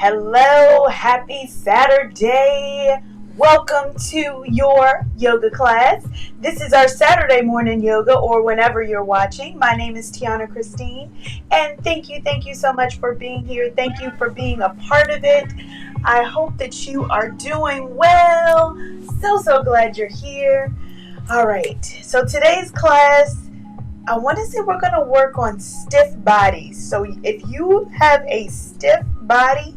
Hello, happy Saturday. Welcome to your yoga class. This is our Saturday morning yoga or whenever you're watching. My name is Tianna Christine, and thank you so much for being here. Thank you for being a part of it. I hope that you are doing well. So glad you're here. All right, so today's class, I want to say we're going to work on stiff bodies. So if you have a stiff body,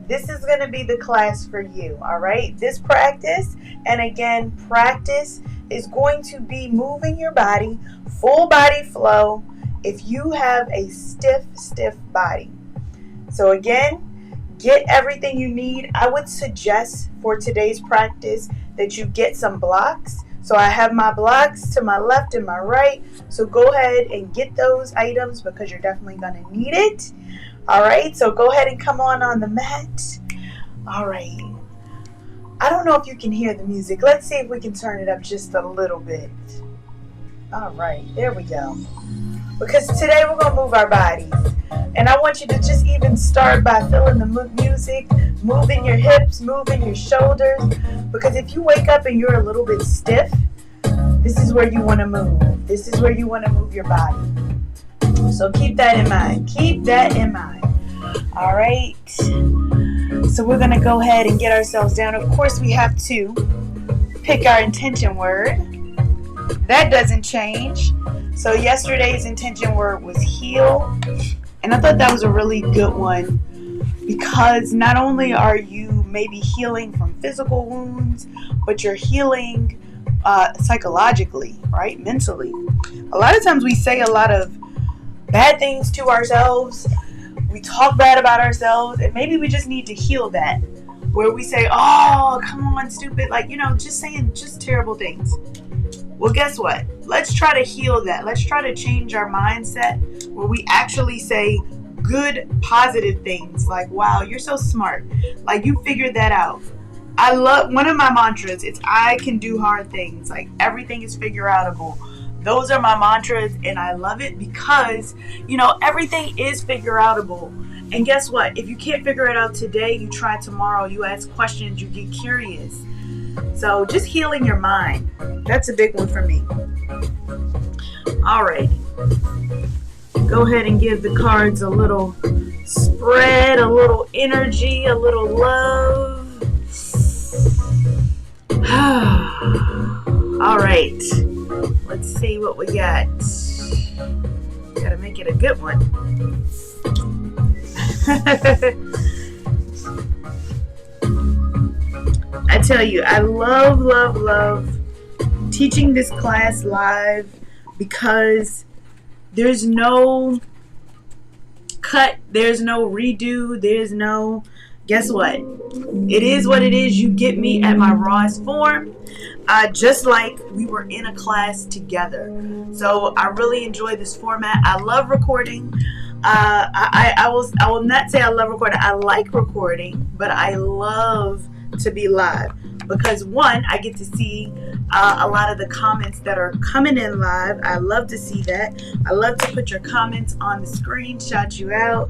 this is going to be the class for you, all right? This practice, and again, practice is going to be moving your body, full body flow, if you have a stiff body. So again, get everything you need. I would suggest for today's practice that you get some blocks. So I have my blocks to my left and my right. So go ahead and get those items because you're definitely going to need it. All right, so go ahead and come on the mat. All right. I don't know if you can hear the music. Let's see if we can turn it up just a little bit. All right, there we go. Because today we're going to move our bodies. And I want you to just even start by feeling the music, moving your hips, moving your shoulders. Because if you wake up and you're a little bit stiff, this is where you want to move. This is where you want to move your body. So keep that in mind. Keep that in mind. All right. So we're going to go ahead and get ourselves down. Of course, we have to pick our intention word. That doesn't change. So yesterday's intention word was heal. And I thought that was a really good one because not only are you maybe healing from physical wounds, but you're healing psychologically, right? Mentally. A lot of times we say a lot of bad things to ourselves. We talk bad about ourselves, and maybe we just need to heal that. Where we say, oh, come on, stupid. Like, just saying just terrible things. Well, guess what? Let's try to heal that. Let's try to change our mindset where we actually say good, positive things like, wow, you're so smart. Like, you figured that out. I love, one of my mantras, it's I can do hard things. Like, everything is figure outable. Those are my mantras, and I love it because, everything is figure outable. And guess what? If you can't figure it out today, you try tomorrow, you ask questions, you get curious. So just healing your mind. That's a big one for me. All right. Go ahead and give the cards a little spread, a little energy, a little love. All right. Let's see what we got. Gotta make it a good one. I tell you, I love teaching this class live because there's no cut, there's no redo, there's no, guess what? It is what it is. You get me at my rawest form. Just like we were in a class together. So I really enjoy this format. I love recording. I will not say I love recording. I like recording, but I love to be live because one, I get to see a lot of the comments that are coming in live. I love to see that. I love to put your comments on the screen, shout you out.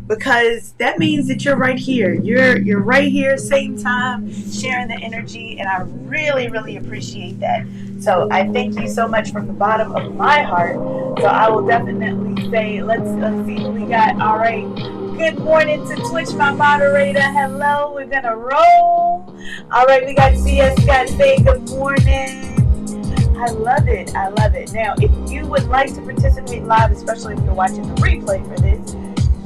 Because that means that you're right here. You're right here, same time, sharing the energy, and I really appreciate that. So I thank you so much from the bottom of my heart. So I will definitely say, let's see who we got. All right. Good morning to Twitch, my moderator. Hello, we're gonna roll. All right, we got CS got to say good morning. I love it. Now, if you would like to participate live, especially if you're watching the replay for this,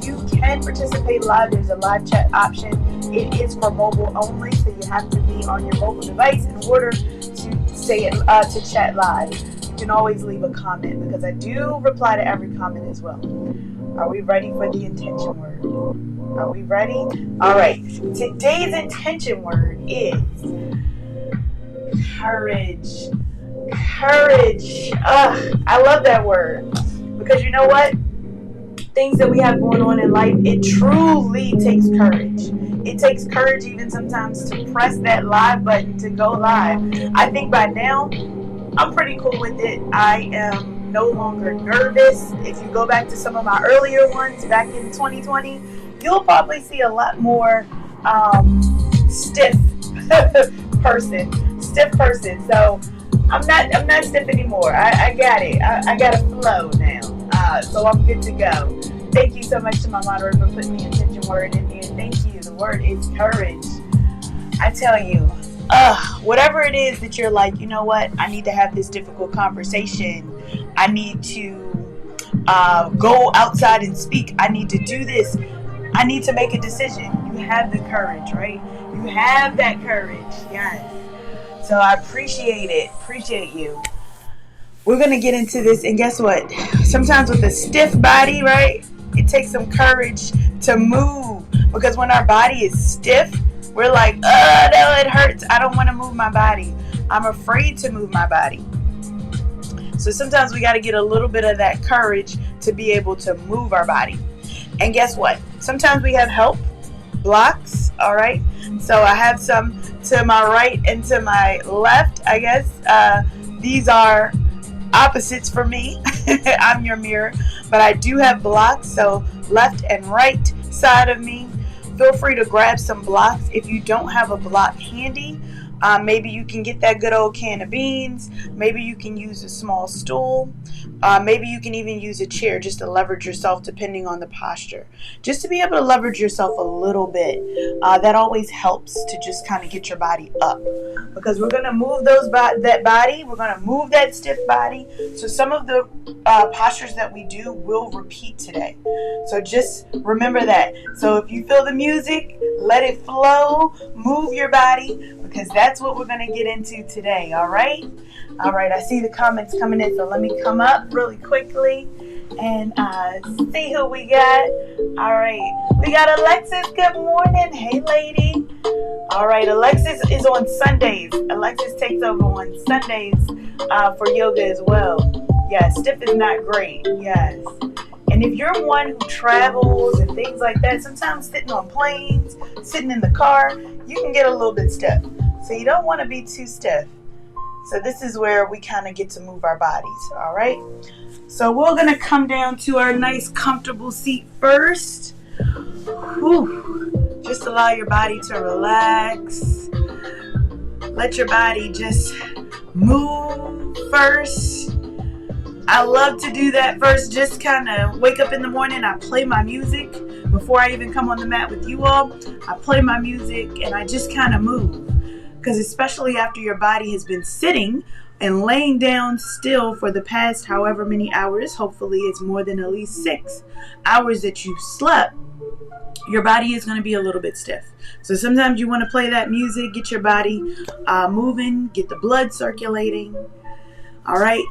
you can participate live. There's a live chat option. It is for mobile only, so you have to be on your mobile device in order to say it to chat live. You can always leave a comment because I do reply to every comment as well. Are we ready for the intention word? Are we ready? All right. Today's intention word is courage. Courage. I love that word because you know what? Things that we have going on in life, it truly takes courage. It takes courage even sometimes to press that live button to go live. I think by now, I'm pretty cool with it. I am no longer nervous. If you go back to some of my earlier ones back in 2020, you'll probably see a lot more stiff person. So I'm not stiff anymore. I got it. I got a flow now. So I'm good to go. Thank you so much to my moderator for putting the intention word in here. Thank you. The word is courage. I tell you, whatever it is that you're like, you know what? I need to have this difficult conversation. I need to go outside and speak. I need to do this. I need to make a decision. You have the courage, right? You have that courage. Yes. So I appreciate it. Appreciate you. We're going to get into this. And guess what? Sometimes with a stiff body, right? It takes some courage to move. Because when our body is stiff, we're like, no, it hurts. I don't want to move my body. I'm afraid to move my body. So sometimes we got to get a little bit of that courage to be able to move our body. And guess what? Sometimes we have help blocks. All right. So I have some to my right and to my left, I guess. These are opposites for me. I'm your mirror. But I do have blocks. So left and right side of me. Feel free to grab some blocks. If you don't have a block handy, maybe you can get that good old can of beans. Maybe you can use a small stool. Maybe you can even use a chair just to leverage yourself depending on the posture. Just to be able to leverage yourself a little bit. That always helps to just kind of get your body up. Because we're going to move that body. We're going to move that stiff body. So some of the postures that we do will repeat today. So just remember that. So if you feel the music, let it flow. Move your body. Because that's what we're going to get into today, all right? All right, I see the comments coming in, so let me come up really quickly and see who we got. All right, we got Alexis. Good morning. Hey, lady. All right, Alexis is on Sundays. Alexis takes over on Sundays for yoga as well. Yes, stiff is not great. Yes. And if you're one who travels and things like that, sometimes sitting on planes, sitting in the car, you can get a little bit stiff. So you don't want to be too stiff. So this is where we kind of get to move our bodies, all right? So we're going to come down to our nice comfortable seat first. Whew. Just allow your body to relax. Let your body just move first. I love to do that first. Just kind of wake up in the morning. I play my music before I even come on the mat with you all. I play my music and I just kind of move. Because especially after your body has been sitting and laying down still for the past however many hours, hopefully it's more than at least 6 hours that you slept, your body is going to be a little bit stiff. So sometimes you want to play that music, get your body moving, get the blood circulating. All right.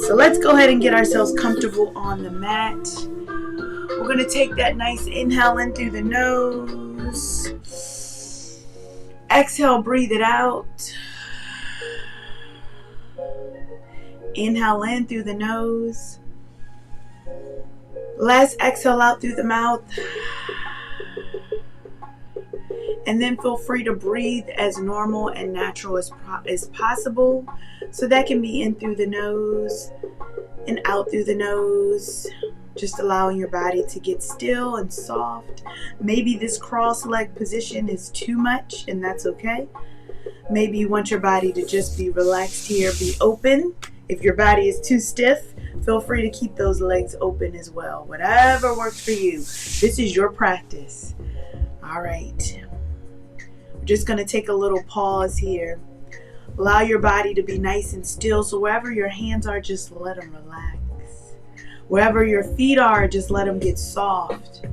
So let's go ahead and get ourselves comfortable on the mat. We're going to take that nice inhale in through the nose. Exhale, breathe it out. Inhale in through the nose. Last exhale out through the mouth. And then feel free to breathe as normal and natural as possible. So that can be in through the nose and out through the nose. Just allowing your body to get still and soft. Maybe this cross-leg position is too much, and that's okay. Maybe you want your body to just be relaxed here, be open. If your body is too stiff, feel free to keep those legs open as well. Whatever works for you. This is your practice. All right. We're just going to take a little pause here. Allow your body to be nice and still. So wherever your hands are, just let them relax. Wherever your feet are, just let them get soft.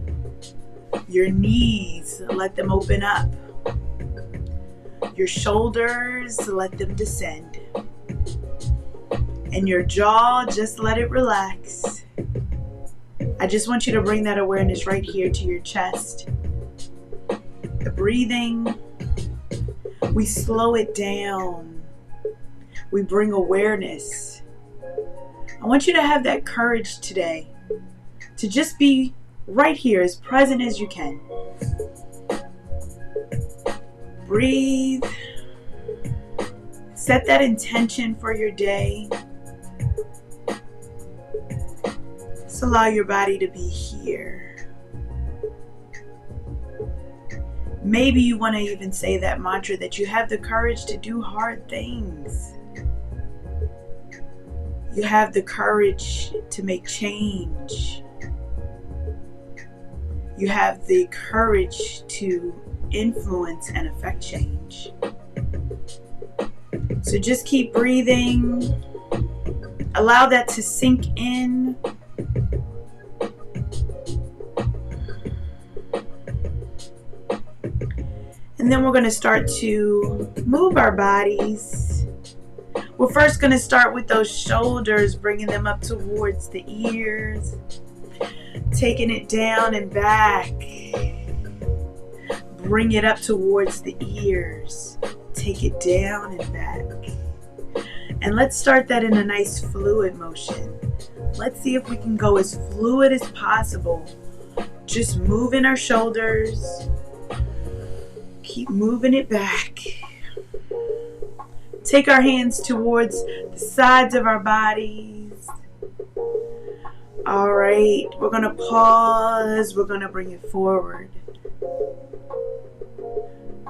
Your knees, let them open up. Your shoulders, let them descend. And your jaw, just let it relax. I just want you to bring that awareness right here to your chest. The breathing, we slow it down. We bring awareness. I want you to have that courage today to just be right here, as present as you can. Breathe. Set that intention for your day. Just allow your body to be here. Maybe you want to even say that mantra that you have the courage to do hard things. You have the courage to make change. You have the courage to influence and affect change. So just keep breathing. Allow that to sink in. And then we're going to start to move our bodies. We're first going to start with those shoulders, bringing them up towards the ears. Taking it down and back. Bring it up towards the ears. Take it down and back. And let's start that in a nice fluid motion. Let's see if we can go as fluid as possible. Just moving our shoulders. Keep moving it back. Take our hands towards the sides of our bodies. All right, we're going to pause. We're going to bring it forward.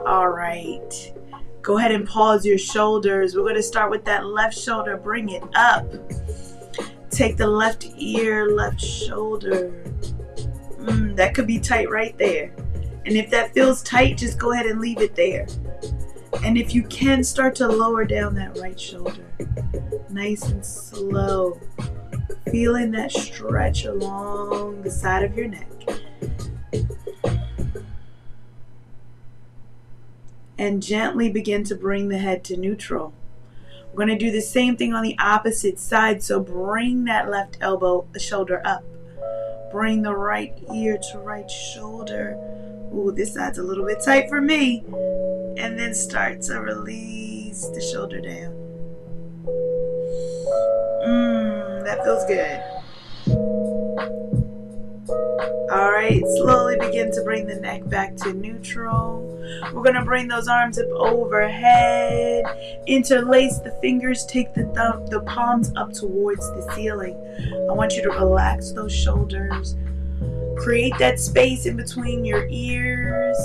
All right. Go ahead and pause your shoulders. We're going to start with that left shoulder. Bring it up. Take the left ear, left shoulder. That could be tight right there. And if that feels tight, just go ahead and leave it there. And if you can, start to lower down that right shoulder. Nice and slow. Feeling that stretch along the side of your neck. And gently begin to bring the head to neutral. We're going to do the same thing on the opposite side. So bring that left shoulder up. Bring the right ear to right shoulder. Ooh, this side's a little bit tight for me. And then start to release the shoulder down. That feels good. All right, slowly begin to bring the neck back to neutral. We're going to bring those arms up overhead. Interlace the fingers. Take the palms up towards the ceiling. I want you to relax those shoulders. Create that space in between your ears.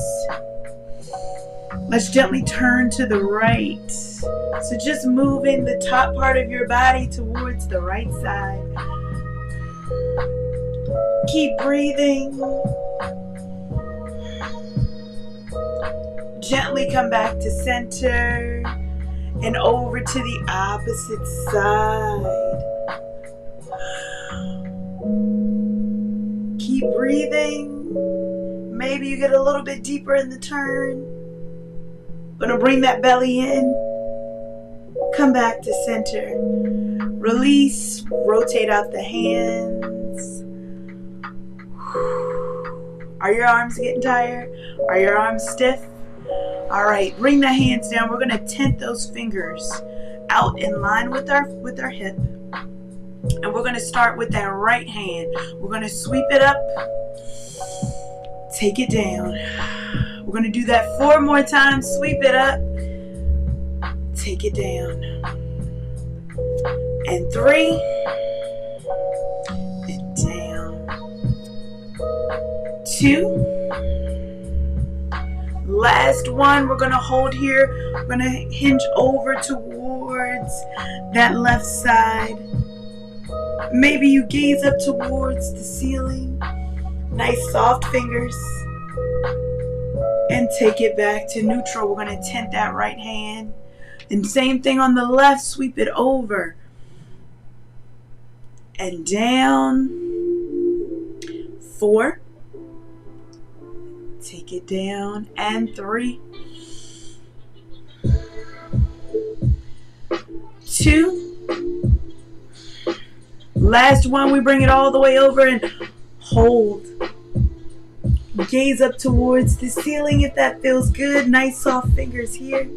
Let's gently turn to the right. So just moving the top part of your body towards the right side. Keep breathing. Gently come back to center and over to the opposite side. Keep breathing. Maybe you get a little bit deeper in the turn. Gonna bring that belly in. Come back to center. Release. Rotate out the hands. Are your arms getting tired? Are your arms stiff? All right, bring the hands down. We're gonna tent those fingers out in line with our hip. And we're gonna start with that right hand. We're gonna sweep it up. Take it down. We're going to do that 4 more times. Sweep it up. Take it down. And 3. And down. 2. Last one. We're going to hold here. We're going to hinge over towards that left side. Maybe you gaze up towards the ceiling. Nice soft fingers. And take it back to neutral. We're going to tent that right hand. And same thing on the left. Sweep it over. And down. 4. Take it down. And 3. 2. Last one. We bring it all the way over and hold. Gaze up towards the ceiling if that feels good. Nice soft fingers here.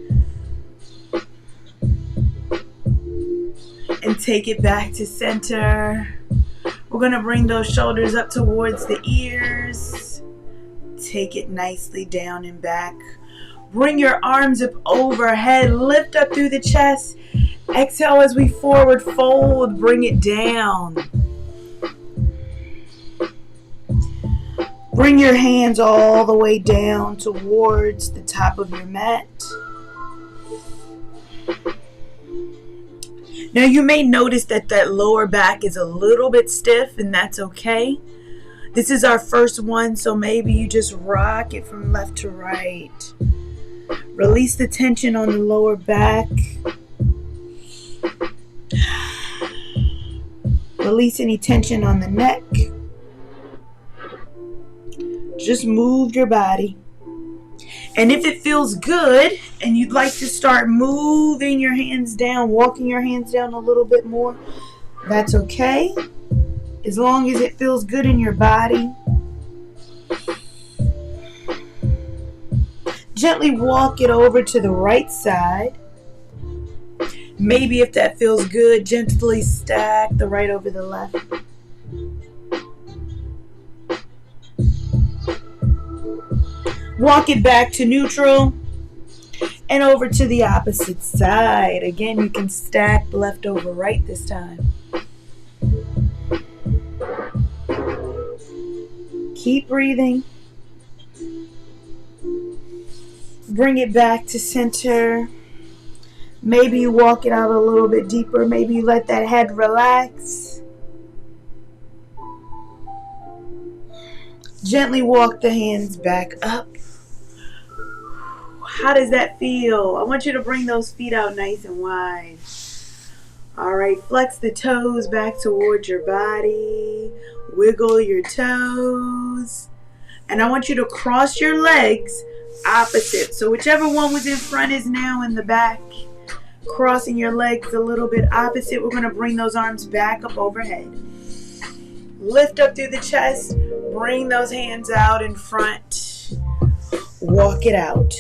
And take it back to center. We're going to bring those shoulders up towards the ears. Take it nicely down and back. Bring your arms up overhead. Lift up through the chest. Exhale as we forward fold. Bring it down. Bring your hands all the way down towards the top of your mat. Now you may notice that lower back is a little bit stiff, and that's okay. This is our first one, so maybe you just rock it from left to right. Release the tension on the lower back. Release any tension on the neck. Just move your body. And if it feels good and you'd like to start moving your hands down, walking your hands down a little bit more, that's okay. As long as it feels good in your body. Gently walk it over to the right side. Maybe if that feels good, gently stack the right over the left. Walk it back to neutral and over to the opposite side. Again, you can stack left over right this time. Keep breathing. Bring it back to center. Maybe you walk it out a little bit deeper. Maybe you let that head relax. Gently walk the hands back up. How does that feel? I want you to bring those feet out nice and wide. All right, flex the toes back towards your body. Wiggle your toes. And I want you to cross your legs opposite. So whichever one was in front is now in the back. Crossing your legs a little bit opposite. We're going to bring those arms back up overhead. Lift up through the chest. Bring those hands out in front. Walk it out.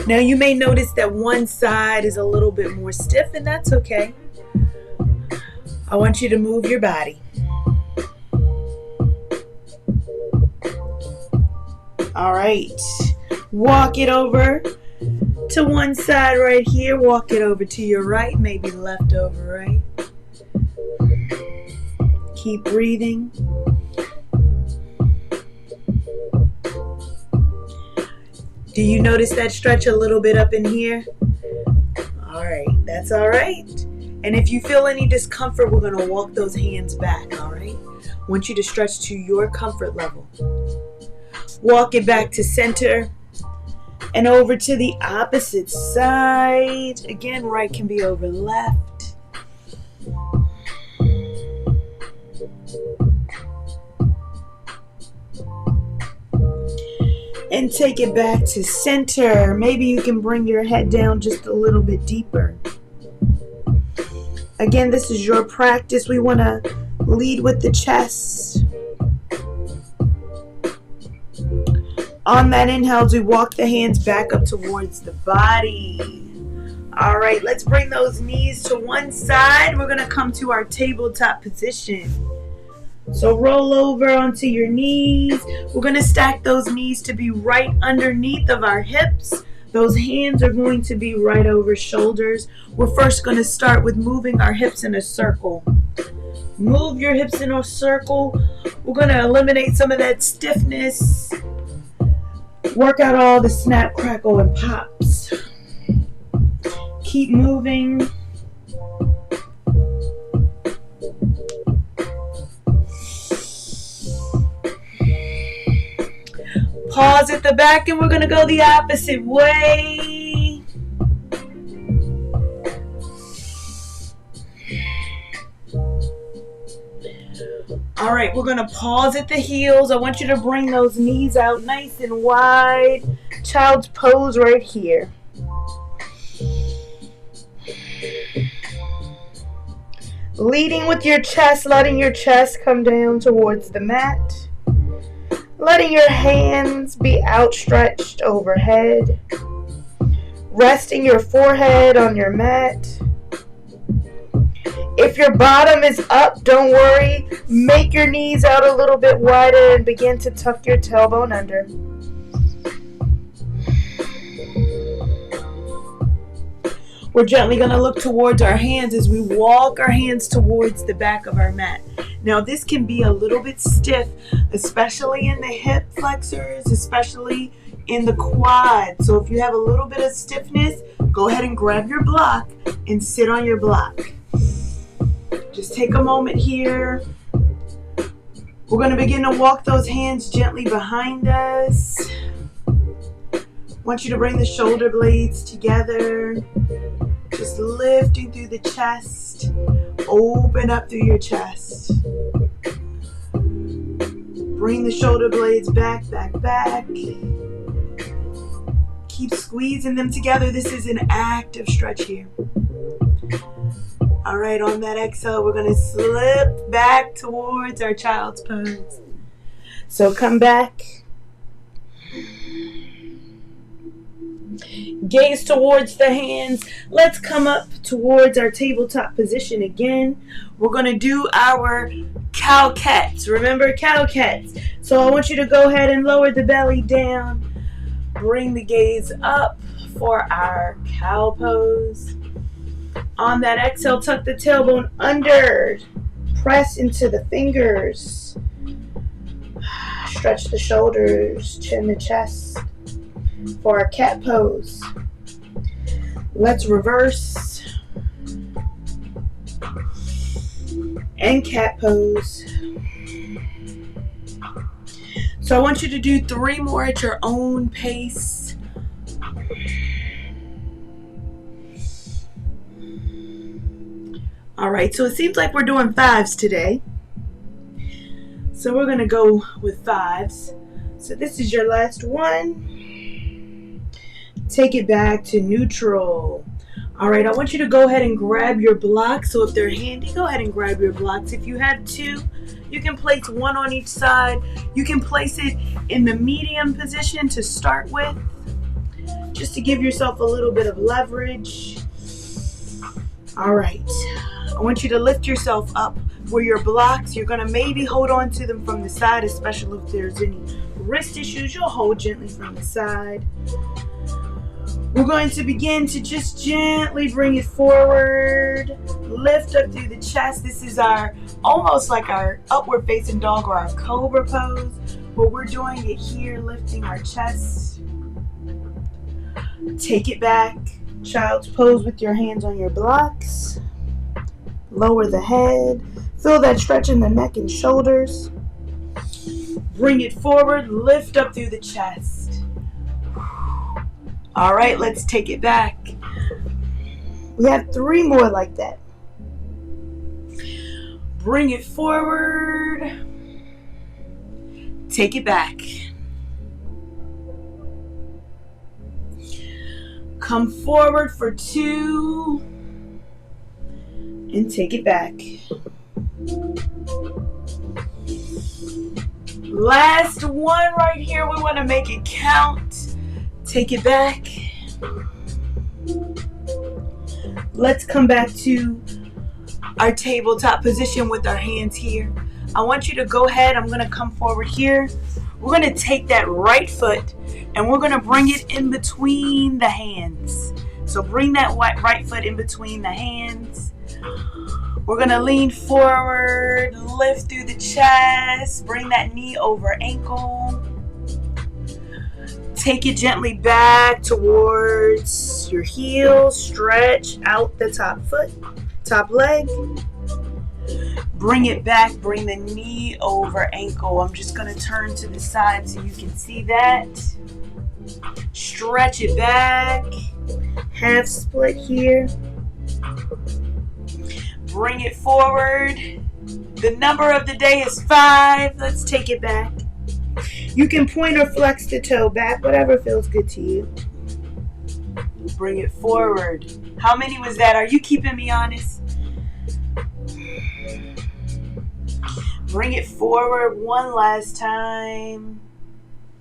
Now you may notice that one side is a little bit more stiff, and that's okay. I want you to move your body. All right. Walk it over to one side right here. Walk it over to your right, maybe left over right. Keep breathing. Do you notice that stretch a little bit up in here? All right, that's all right. And if you feel any discomfort, we're going to walk those hands back, all right? I want you to stretch to your comfort level. Walk it back to center and over to the opposite side. Again, right can be over left. And take it back to center. Maybe you can bring your head down just a little bit deeper. Again, this is your practice. We want to lead with the chest. On that inhale, we walk the hands back up towards the body. All right, let's bring those knees to one side. We're going to come to our tabletop position. So roll over onto your knees. We're going to stack those knees to be right underneath of our hips. Those hands are going to be right over shoulders. We're first going to start with moving our hips in a circle. Move your hips in a circle. We're going to eliminate some of that stiffness. Work out all the snap, crackle, and pops. Keep moving. Pause at the back, and we're going to go the opposite way. All right, we're going to pause at the heels. I want you to bring those knees out nice and wide. Child's pose right here. Leading with your chest, letting your chest come down towards the mat. Letting your hands be outstretched overhead. Resting your forehead on your mat. If your bottom is up, don't worry. Make your knees out a little bit wider and begin to tuck your tailbone under. We're gently going to look towards our hands as we walk our hands towards the back of our mat. Now this can be a little bit stiff, especially in the hip flexors, especially in the quad. So if you have a little bit of stiffness, go ahead and grab your block and sit on your block. Just take a moment here. We're going to begin to walk those hands gently behind us. I want you to bring the shoulder blades together. Just lifting through the chest. Open up through your chest. Bring the shoulder blades back, back, back. Keep squeezing them together. This is an active stretch here. All right, on that exhale, we're going to slip back towards our child's pose. So come back. Gaze towards the hands. Let's come up towards our tabletop position again. We're going to do our cow cats. Remember cow cats. So I want you to go ahead and lower the belly down. Bring the gaze up for our cow pose. On that exhale, tuck the tailbone under. Press into the fingers. Stretch the shoulders, chin the chest. For our cat pose. Let's reverse. And cat pose. So I want you to do 3 more at your own pace. All right, so it seems like we're doing 5s today. So we're going to go with 5s. So this is your last one. Take it back to neutral. All right, I want you to go ahead and grab your blocks. So if they're handy, go ahead and grab your blocks. If you have 2, you can place 1 on each side. You can place it in the medium position to start with, just to give yourself a little bit of leverage. All right, I want you to lift yourself up where your blocks, you're going to maybe hold on to them from the side, especially if there's any wrist issues. You'll hold gently from the side. We're going to begin to just gently bring it forward. Lift up through the chest. This is our almost like our upward facing dog or our cobra pose. But we're doing it here, lifting our chest. Take it back. Child's pose with your hands on your blocks. Lower the head. Feel that stretch in the neck and shoulders. Bring it forward. Lift up through the chest. All right, let's take it back. We have 3 more like that. Bring it forward. Take it back. Come forward for 2. And take it back. Last one right here. We want to make it count. Take it back. Let's come back to our tabletop position with our hands here. I want you to go ahead. I'm going to come forward here. We're going to take that right foot and we're going to bring it in between the hands. So bring that right foot in between the hands. We're going to lean forward, lift through the chest, bring that knee over ankle. Take it gently back towards your heel. Stretch out the top foot, top leg. Bring it back. Bring the knee over ankle. I'm just going to turn to the side so you can see that. Stretch it back. Half split here. Bring it forward. The number of the day is 5. Let's take it back. You can point or flex the toe back, whatever feels good to you. Bring it forward. How many was that? Are you keeping me honest? Bring it forward one last time.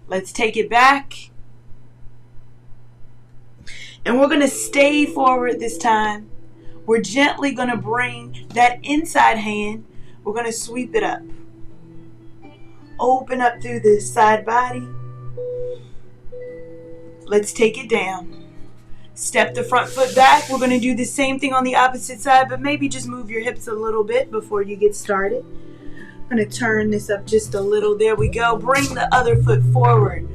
Let's take it back. And we're going to stay forward this time. We're gently going to bring that inside hand. We're going to sweep it up. Open up through the side body. Let's take it down. Step the front foot back. We're going to do the same thing on the opposite side, but maybe just move your hips a little bit before you get started. I'm going to turn this up just a little. There we go. Bring the other foot forward.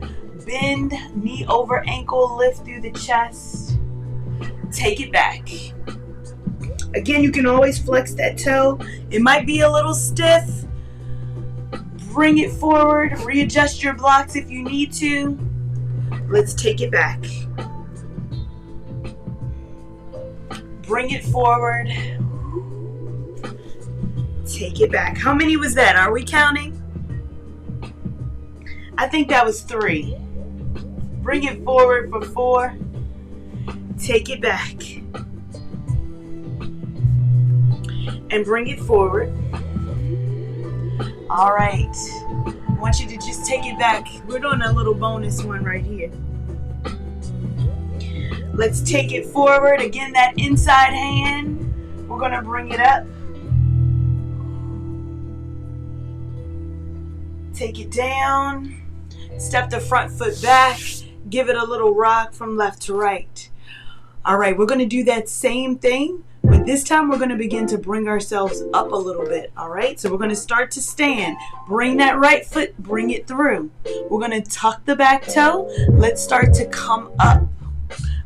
Bend, knee over ankle, lift through the chest. Take it back. Again, you can always flex that toe. It might be a little stiff. Bring it forward. Readjust your blocks if you need to. Let's take it back. Bring it forward. Take it back. How many was that? Are we counting? I think that was 3. Bring it forward for 4. Take it back. And bring it forward. All right. I want you to just take it back. We're doing a little bonus one right here. Let's take it forward. Again, that inside hand. We're going to bring it up. Take it down. Step the front foot back. Give it a little rock from left to right. All right, we're going to do that same thing, but this time we're going to begin to bring ourselves up a little bit. All right, so we're going to start to stand. Bring that right foot, bring it through. We're going to tuck the back toe. Let's start to come up.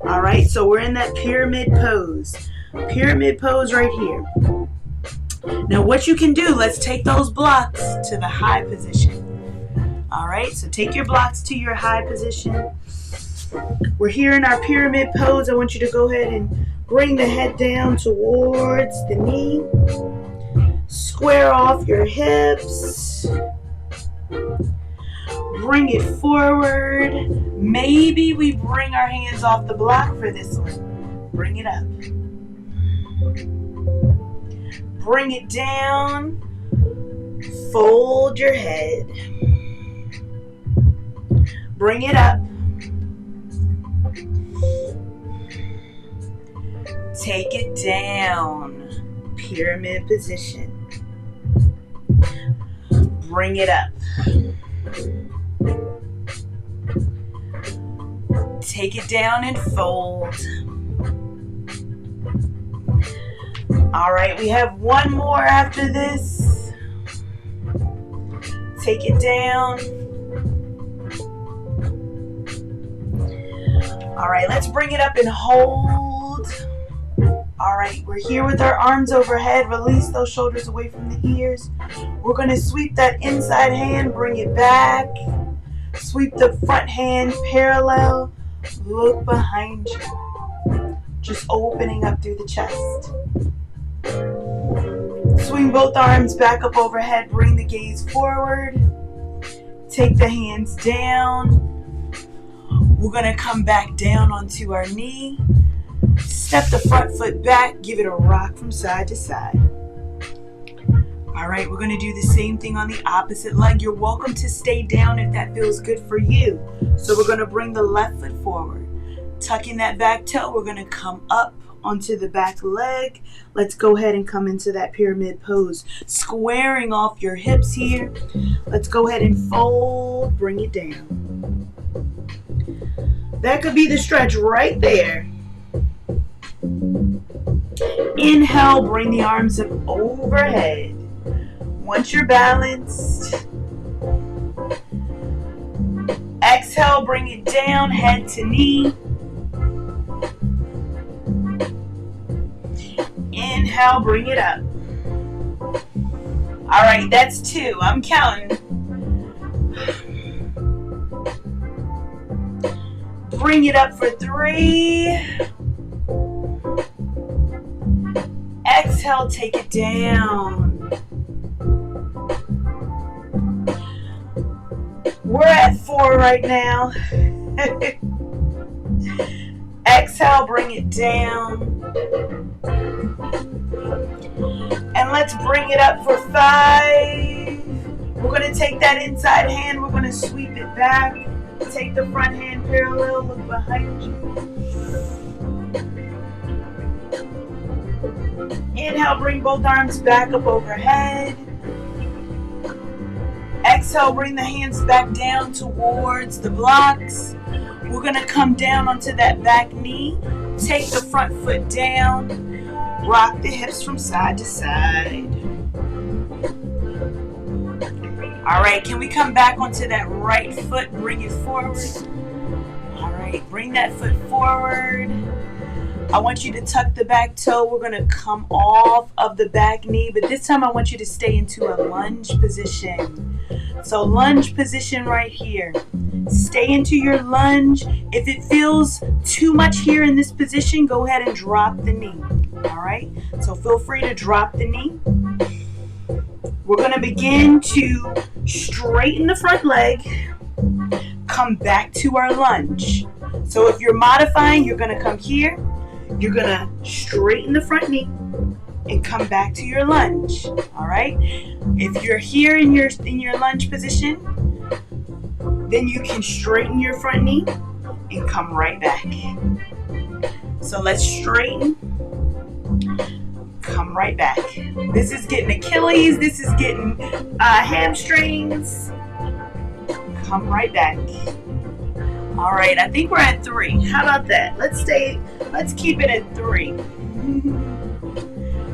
All right, so we're in that pyramid pose. Pyramid pose right here. Now what you can do, let's take those blocks to the high position. All right, so take your blocks to your high position. We're here in our pyramid pose. I want you to go ahead and bring the head down towards the knee. Square off your hips. Bring it forward. Maybe we bring our hands off the block for this one. Bring it up. Bring it down. Fold your head. Bring it up. Take it down. Pyramid position. Bring it up. Take it down and fold. All right, we have one more after this. Take it down. All right, let's bring it up and hold. All right, we're here with our arms overhead. Release those shoulders away from the ears. We're going to sweep that inside hand, bring it back. Sweep the front hand parallel. Look behind you. Just opening up through the chest. Swing both arms back up overhead. Bring the gaze forward. Take the hands down. We're going to come back down onto our knee. Step the front foot back. Give it a rock from side to side. All right, we're going to do the same thing on the opposite leg. You're welcome to stay down if that feels good for you. So we're going to bring the left foot forward. Tucking that back toe, we're going to come up onto the back leg. Let's go ahead and come into that pyramid pose. Squaring off your hips here. Let's go ahead and fold. Bring it down. That could be the stretch right there. Inhale, bring the arms up overhead. Once you're balanced, exhale, bring it down, head to knee. Inhale, bring it up. All right, that's 2. I'm counting. Bring it up for 3. Exhale, take it down. We're at 4 right now. Exhale, bring it down. And let's bring it up for 5. We're going to take that inside hand. We're going to sweep it back. Take the front hand parallel. Look behind you. Inhale, bring both arms back up overhead. Exhale, bring the hands back down towards the blocks. We're going to come down onto that back knee. Take the front foot down. Rock the hips from side to side. All right, can we come back onto that right foot? Bring it forward. All right, bring that foot forward. I want you to tuck the back toe. We're going to come off of the back knee, but this time I want you to stay into a lunge position. So lunge position right here. Stay into your lunge. If it feels too much here in this position, go ahead and drop the knee. All right, so feel free to drop the knee. We're going to begin to straighten the front leg. Come back to our lunge. So if you're modifying, you're going to come here. You're going to straighten the front knee and come back to your lunge. All right? If you're here in your lunge position, then you can straighten your front knee and come right back. So let's straighten. Come right back. This is getting Achilles. This is getting hamstrings. Come right back. All right, I think we're at 3. How about that? Let's keep it at 3.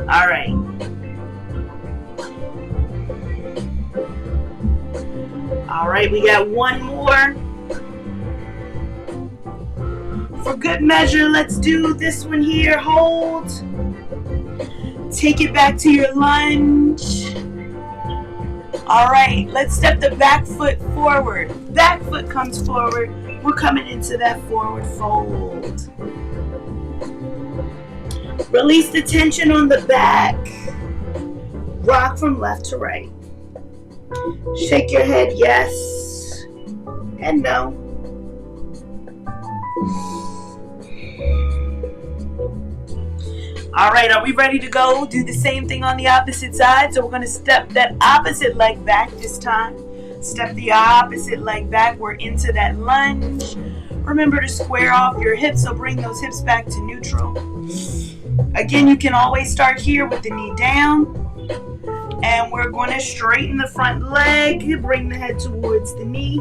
All right. All right, we got one more. For good measure, let's do this one here. Hold. Take it back to your lunge. All right, let's step the back foot forward. Back foot comes forward. We're coming into that forward fold. Release the tension on the back. Rock from left to right. Shake your head yes and no. All right, are we ready to go? Do the same thing on the opposite side. So we're going to step that opposite leg back this time. Step the opposite leg back. We're into that lunge. Remember to square off your hips, so bring those hips back to neutral. Again, you can always start here with the knee down. And we're going to straighten the front leg. Bring the head towards the knee.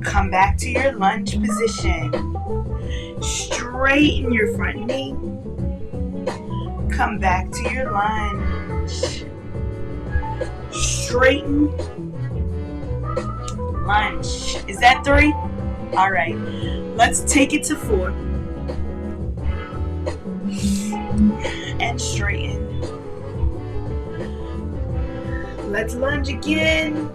Come back to your lunge position. Straighten your front knee. Come back to your lunge. Straighten. Lunge. Is that 3? All right. Let's take it to 4. And straighten. Let's lunge again.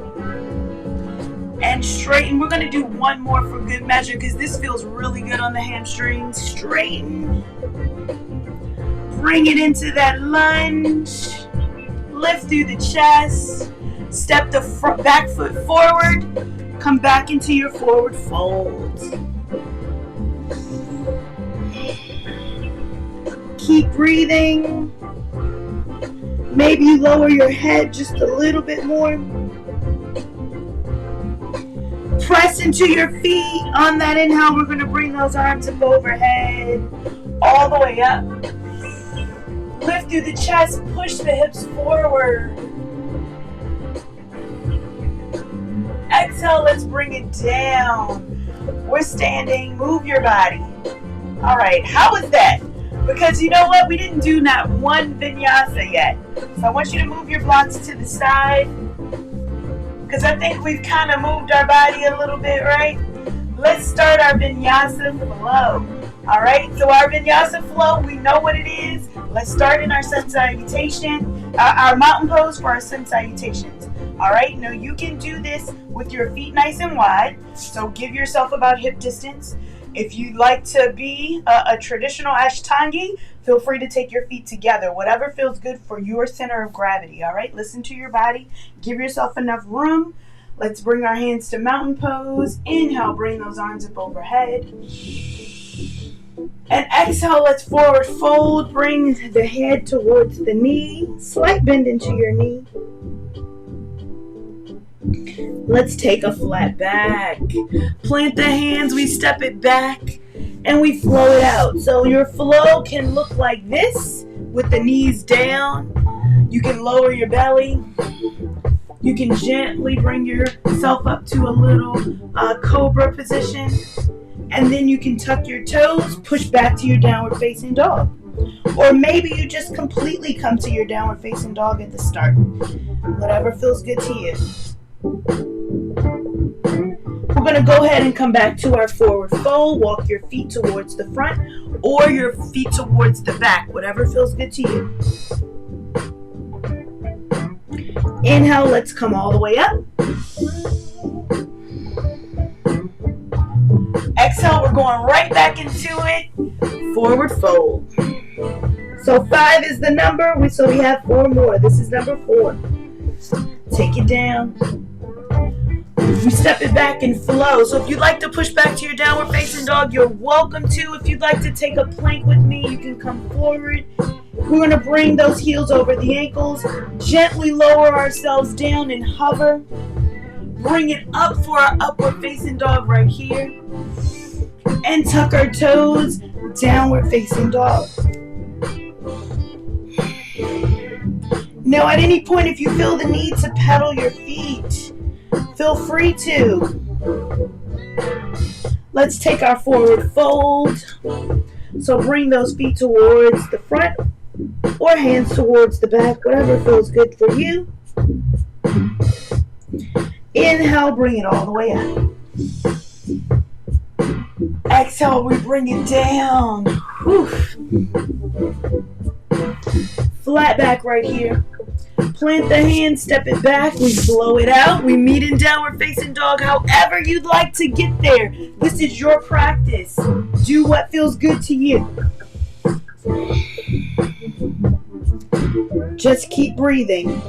And straighten. We're going to do one more for good measure because this feels really good on the hamstrings. Straighten. Bring it into that lunge. Lift through the chest. Step the back foot forward. Come back into your forward fold. Keep breathing. Maybe you lower your head just a little bit more. Press into your feet. On that inhale, we're going to bring those arms up overhead. All the way up. Lift through the chest, push the hips forward. Exhale, let's bring it down. We're standing, move your body. All right, how was that? Because you know what? We didn't do not one vinyasa yet. So I want you to move your blocks to the side. Because I think we've kind of moved our body a little bit, right? Let's start our vinyasa flow. All right, so our vinyasa flow, we know what it is. Let's start in our sun salutation, our mountain pose for our sun salutations. All right, now you can do this with your feet nice and wide. So give yourself about hip distance. If you'd like to be a traditional Ashtangi, feel free to take your feet together. Whatever feels good for your center of gravity. All right, listen to your body. Give yourself enough room. Let's bring our hands to mountain pose. Inhale, bring those arms up overhead. And exhale, let's forward fold. Bring the head towards the knee. Slight bend into your knee. Let's take a flat back. Plant the hands, we step it back, and we flow it out. So your flow can look like this with the knees down. You can lower your belly. You can gently bring yourself up to a little cobra position. And then you can tuck your toes, push back to your downward facing dog. Or maybe you just completely come to your downward facing dog at the start. Whatever feels good to you. We're going to go ahead and come back to our forward fold. Walk your feet towards the front or your feet towards the back. Whatever feels good to you. Inhale, let's come all the way up. Exhale, we're going right back into it. Forward fold. So 5 is the number, so we have 4 more. This is number 4. Take it down. We step it back and flow. So if you'd like to push back to your downward facing dog, you're welcome to. If you'd like to take a plank with me, you can come forward. We're going to bring those heels over the ankles. Gently lower ourselves down and hover. Bring it up for our upward facing dog right here. And tuck our toes, downward facing dog. Now at any point if you feel the need to pedal your feet, feel free to. Let's take our forward fold. So bring those feet towards the front or hands towards the back, whatever feels good for you. Inhale, bring it all the way up. Exhale, we bring it down. Whew. Flat back right here. Plant the hand, step it back, we blow it out. We meet in downward facing dog however you'd like to get there. This is your practice. Do what feels good to you. Just keep breathing.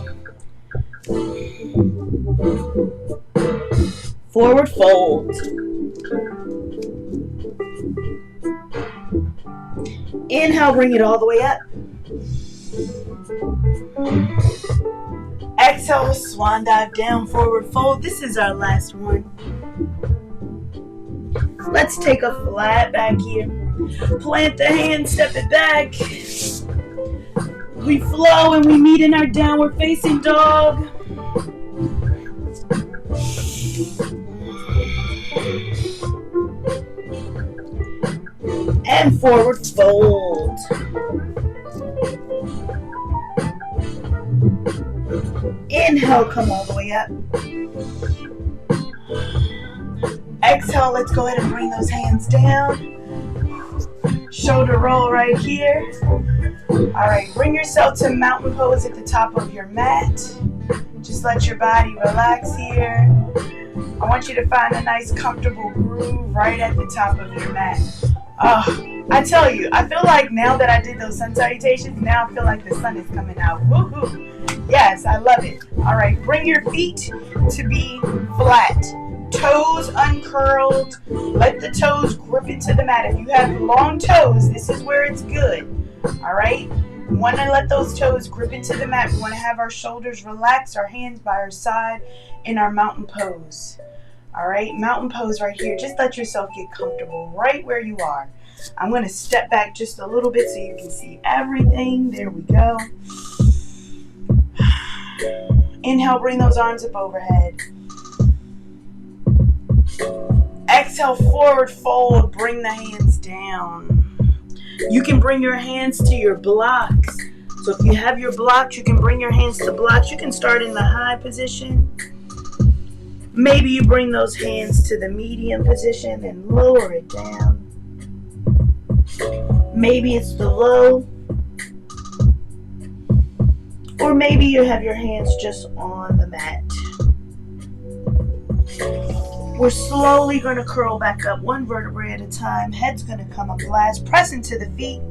Forward fold. Inhale, bring it all the way up. Exhale, swan dive down, forward fold. This is our last one. Let's take a flat back here. Plant the hand, step it back. We flow and we meet in our downward facing dog. And forward fold. Inhale, come all the way up. Exhale, let's go ahead and bring those hands down. Shoulder roll right here. Alright, bring yourself to mountain pose at the top of your mat. Just let your body relax here. I want you to find a nice comfortable groove right at the top of your mat. I tell you, I feel like now that I did those sun salutations, now I feel like the sun is coming out. Woohoo! Yes, I love it. All right, bring your feet to be flat. Toes uncurled. Let the toes grip into the mat. If you have long toes, this is where it's good. All right? We want to let those toes grip into the mat. We want to have our shoulders relaxed, our hands by our side in our mountain pose. All right, mountain pose right here. Just let yourself get comfortable right where you are. I'm going to step back just a little bit so you can see everything. There we go. Inhale, bring those arms up overhead. Exhale, forward fold. Bring the hands down. You can bring your hands to your blocks. So if you have your blocks, you can bring your hands to blocks. You can start in the high position. Maybe you bring those hands to the medium position and lower it down. Maybe it's the low. Or maybe you have your hands just on the mat. We're slowly going to curl back up one vertebrae at a time. Head's going to come up last. Press into the feet.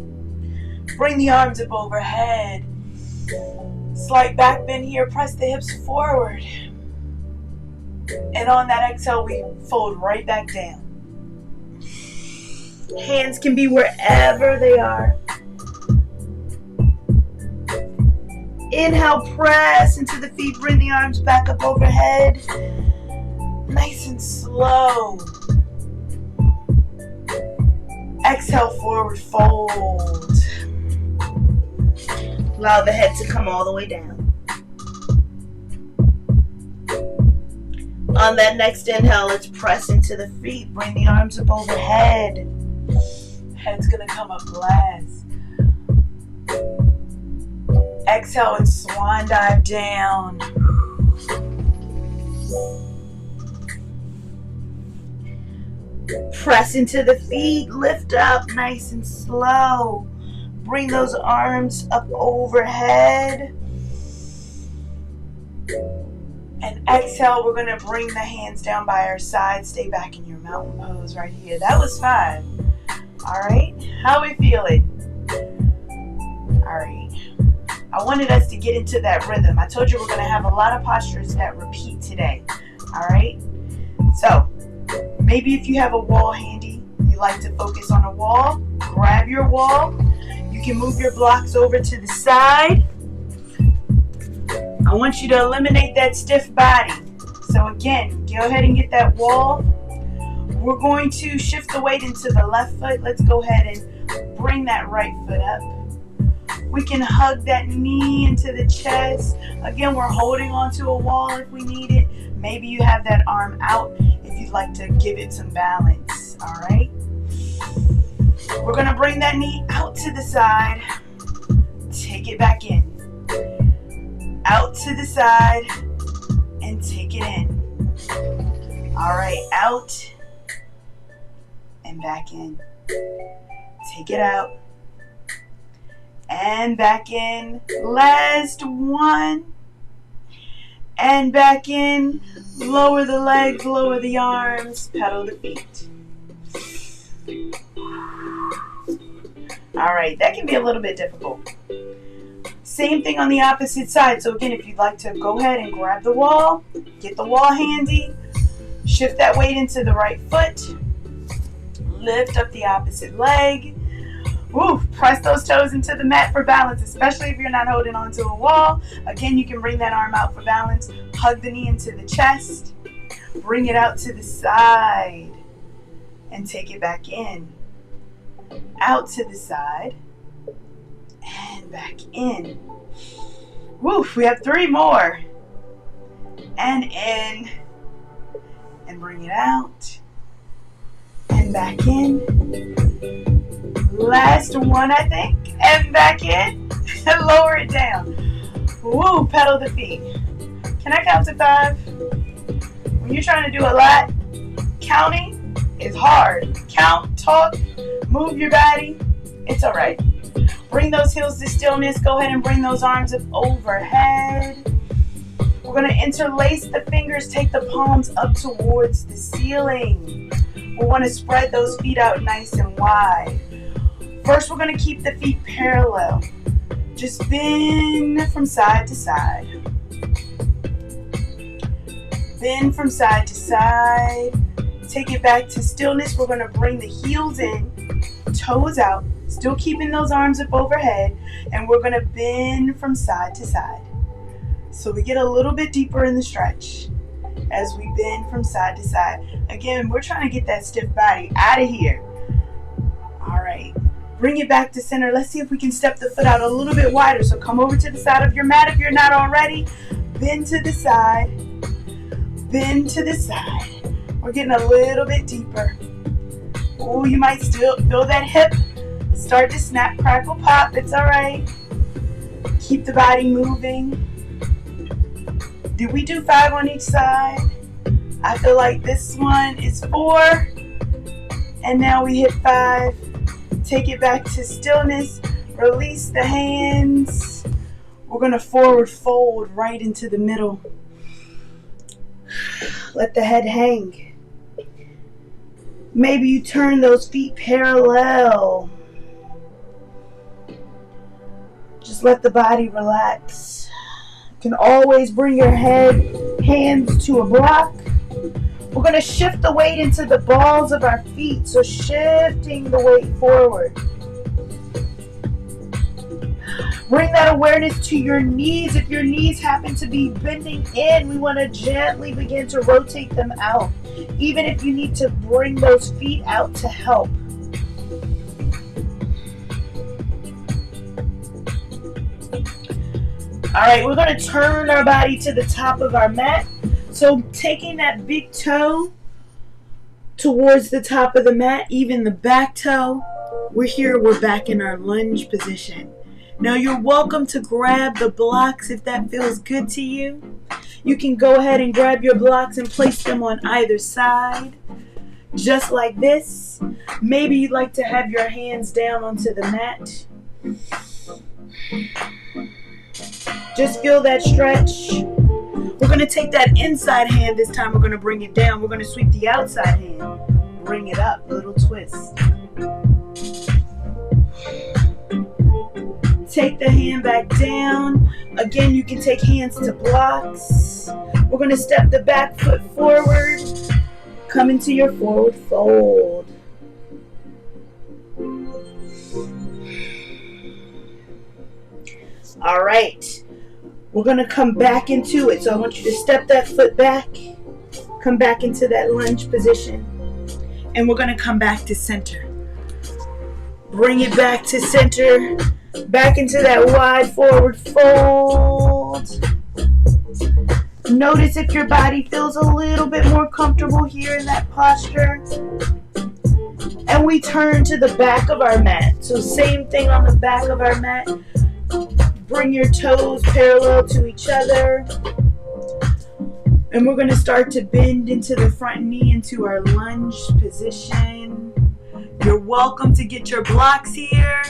Bring the arms up overhead. Slight back bend here. Press the hips forward. And on that exhale, we fold right back down. Hands can be wherever they are. Inhale, press into the feet. Bring the arms back up overhead. Nice and slow. Exhale, forward fold. Allow the head to come all the way down. On that next inhale, let's press into the feet. Bring the arms up overhead. Head's gonna come up last. Exhale and swan dive down. Press into the feet, lift up nice and slow. Bring those arms up overhead. And exhale, we're gonna bring the hands down by our side. Stay back in your mountain pose right here. That was 5. All right, how are we feeling? All right, I wanted us to get into that rhythm. I told you we're gonna have a lot of postures that repeat today. All right, so maybe if you have a wall handy, you like to focus on a wall, grab your wall. You can move your blocks over to the side. I want you to eliminate that stiff body. So again, go ahead and get that wall. We're going to shift the weight into the left foot. Let's go ahead and bring that right foot up. We can hug that knee into the chest. Again, we're holding onto a wall if we need it. Maybe you have that arm out if you'd like to give it some balance. All right. We're going to bring that knee out to the side. Take it back in. Out to the side and take it in. All right, out and back in. Take it out and back in. Last one. And back in. Lower the legs, lower the arms, pedal the feet. All right, that can be a little bit difficult. Same thing on the opposite side. So again, if you'd like to go ahead and grab the wall, get the wall handy, shift that weight into the right foot, lift up the opposite leg. Woo, press those toes into the mat for balance, especially if you're not holding onto a wall. Again, you can bring that arm out for balance. Hug the knee into the chest. Bring it out to the side and take it back in. Out to the side and back in. Woo, we have 3 more. And in. And bring it out. And back in. Last one, I think. And back in. And lower it down. Woo, pedal the feet. Can I count to 5? When you're trying to do a lot, counting is hard. Count, talk, move your body. It's all right. Bring those heels to stillness. Go ahead and bring those arms up overhead. We're going to interlace the fingers. Take the palms up towards the ceiling. We want to spread those feet out nice and wide. First, we're going to keep the feet parallel. Just bend from side to side. Bend from side to side. Take it back to stillness. We're going to bring the heels in, toes out. Still keeping those arms up overhead, and we're going to bend from side to side. So we get a little bit deeper in the stretch as we bend from side to side. Again, we're trying to get that stiff body out of here. All right, bring it back to center. Let's see if we can step the foot out a little bit wider. So come over to the side of your mat if you're not already. Bend to the side. Bend to the side. We're getting a little bit deeper. Oh, you might still feel that hip start to snap, crackle, pop. It's all right. Keep the body moving. Did we do 5 on each side? I feel like this one is 4. And now we hit 5. Take it back to stillness. Release the hands. We're going to forward fold right into the middle. Let the head hang. Maybe you turn those feet parallel. Just let the body relax. You can always bring your hands to a block. We're going to shift the weight into the balls of our feet. So shifting the weight forward. Bring that awareness to your knees. If your knees happen to be bending in, we want to gently begin to rotate them out. Even if you need to bring those feet out to help. All right, we're going to turn our body to the top of our mat. So taking that big toe towards the top of the mat, even the back toe, we're back in our lunge position. Now you're welcome to grab the blocks if that feels good to you. You can go ahead and grab your blocks and place them on either side, just like this. Maybe you'd like to have your hands down onto the mat. Just feel that stretch. We're going to take that inside hand this time. We're going to bring it down. We're going to sweep the outside hand. Bring it up. Little twist. Take the hand back down. Again, you can take hands to blocks. We're going to step the back foot forward. Come into your forward fold. All right. We're going to come back into it. So I want you to step that foot back. Come back into that lunge position. And we're going to come back to center. Bring it back to center. Back into that wide forward fold. Notice if your body feels a little bit more comfortable here in that posture. And we turn to the back of our mat. So same thing on the back of our mat. Bring your toes parallel to each other. And we're going to start to bend into the front knee into our lunge position. You're welcome to get your blocks here.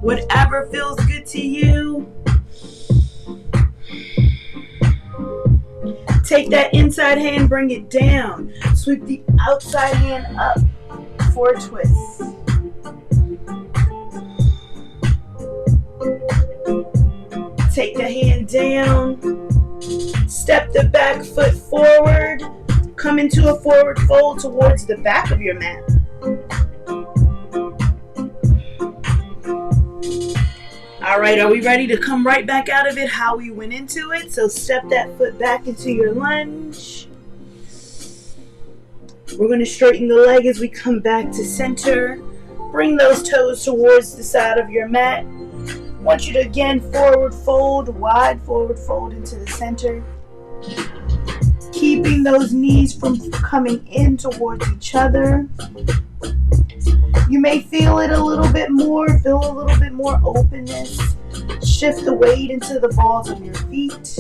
Whatever feels good to you. Take that inside hand, bring it down. Sweep the outside hand up for a twist. Take the hand down. Step the back foot forward. Come into a forward fold towards the back of your mat. All right, are we ready to come right back out of it how we went into it? So step that foot back into your lunge. We're going to straighten the leg as we come back to center. Bring those toes towards the side of your mat. I want you to again forward fold, wide forward fold into the center. Keeping those knees from coming in towards each other. You may feel it a little bit more, feel a little bit more openness. Shift the weight into the balls of your feet.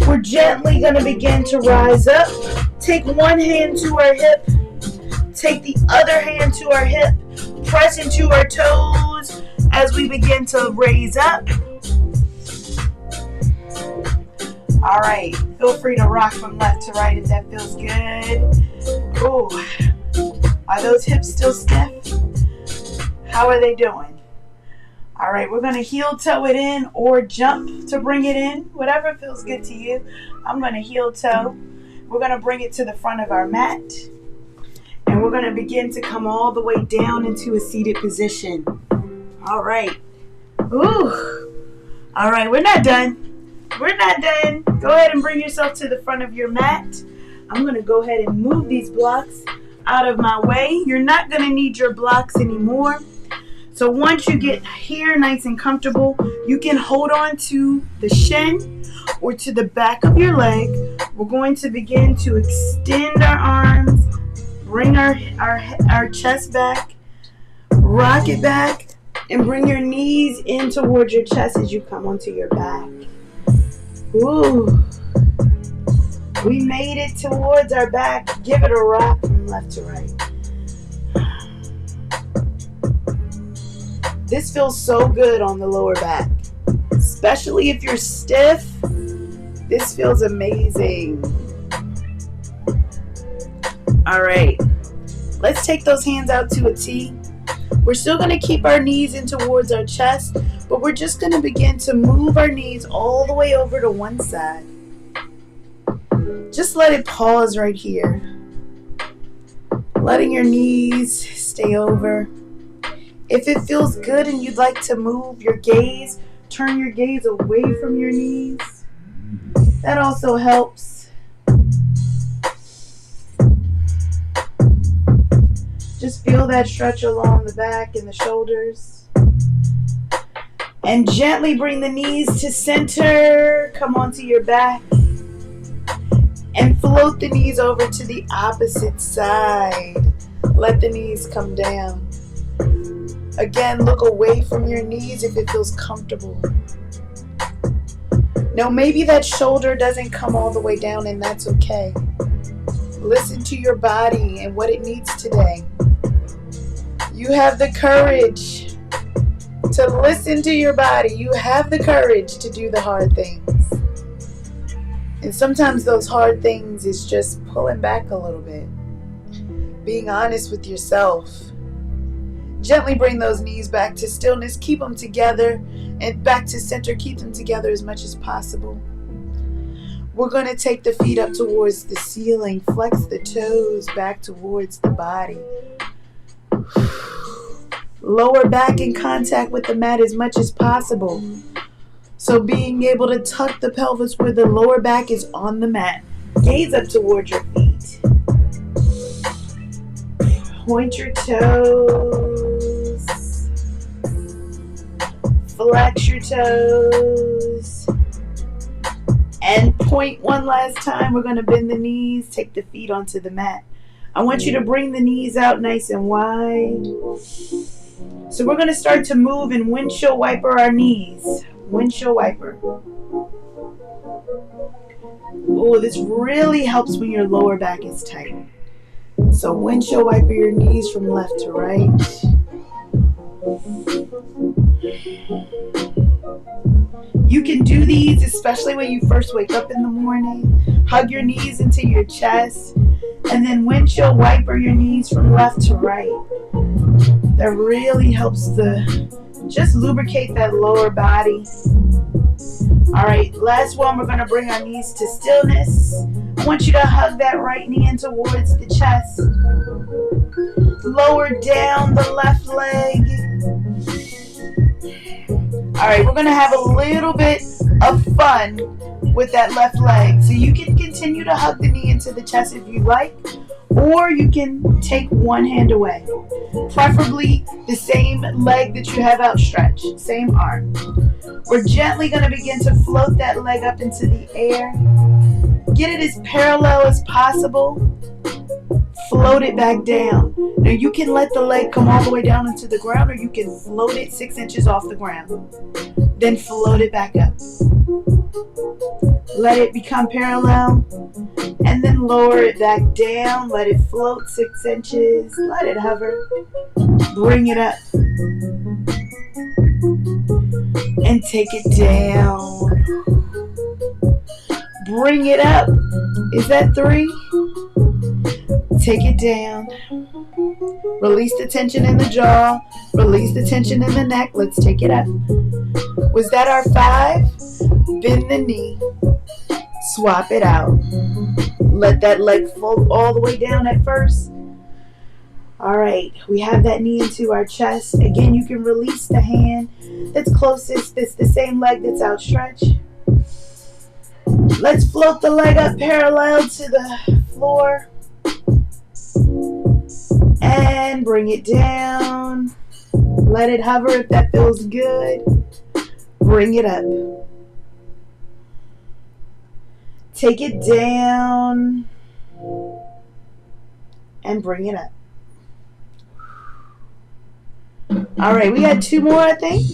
We're gently going to begin to rise up. Take one hand to our hip. Take the other hand to our hip. Press into our toes as we begin to raise up. All right, feel free to rock from left to right if that feels good. Ooh, are those hips still stiff? How are they doing? All right, we're going to heel toe it in or jump to bring it in, whatever feels good to you. I'm going to heel toe. We're going to bring it to the front of our mat. And we're going to begin to come all the way down into a seated position. All right. Ooh. All right, we're not done. We're not done. Go ahead and bring yourself to the front of your mat. I'm going to go ahead and move these blocks out of my way. You're not going to need your blocks anymore. So once you get here nice and comfortable, you can hold on to the shin or to the back of your leg. We're going to begin to extend our arms, bring our chest back, rock it back, and bring your knees in towards your chest as you come onto your back. Ooh, we made it towards our back. Give it a rock from left to right. This feels so good on the lower back, especially if you're stiff. This feels amazing. All right, let's take those hands out to a T. We're still going to keep our knees in towards our chest, but we're just going to begin to move our knees all the way over to one side. Just let it pause right here. Letting your knees stay over. If it feels good and you'd like to move your gaze, turn your gaze away from your knees. That also helps. Just feel that stretch along the back and the shoulders. And gently bring the knees to center. Come onto your back. And float the knees over to the opposite side. Let the knees come down. Again, look away from your knees if it feels comfortable. Now, maybe that shoulder doesn't come all the way down, and that's okay. Listen to your body and what it needs today. You have the courage to listen to your body. You have the courage to do the hard things. And sometimes those hard things is just pulling back a little bit. Being honest with yourself. Gently bring those knees back to stillness. Keep them together and back to center. Keep them together as much as possible. We're going to take the feet up towards the ceiling. Flex the toes back towards the body. Lower back in contact with the mat as much as possible. So being able to tuck the pelvis where the lower back is on the mat. Gaze up towards your feet. Point your toes. Flex your toes. And point one last time. We're going to bend the knees. Take the feet onto the mat. I want you to bring the knees out nice and wide. So we're going to start to move and windshield wiper our knees. Windshield wiper. Oh, this really helps when your lower back is tight. So windshield wiper your knees from left to right. You can do these especially when you first wake up in the morning. Hug your knees into your chest. And then windshield wiper your knees from left to right. That really helps to just lubricate that lower body. All right, last one, we're going to bring our knees to stillness. I want you to hug that right knee in towards the chest. Lower down the left leg. All right, we're going to have a little bit of fun with that left leg. So you can continue to hug the knee into the chest if you like, or you can take one hand away. Preferably the same leg that you have outstretched, same arm. We're gently going to begin to float that leg up into the air. Get it as parallel as possible. Float it back down. Now you can let the leg come all the way down into the ground, or you can float it 6 inches off the ground. Then float it back up. Let it become parallel. And then lower it back down. Let it float 6 inches. Let it hover. Bring it up. And take it down. Bring it up. Is that 3? Take it down. Release the tension in the jaw. Release the tension in the neck. Let's take it up. Was that our 5? Bend the knee. Swap it out. Let that leg float all the way down at first. All right, we have that knee into our chest. Again, you can release the hand that's closest. That's the same leg that's outstretched. Let's float the leg up parallel to the floor. And bring it down. Let it hover if that feels good. Bring it up. Take it down. And bring it up. All right, we got 2 more, I think.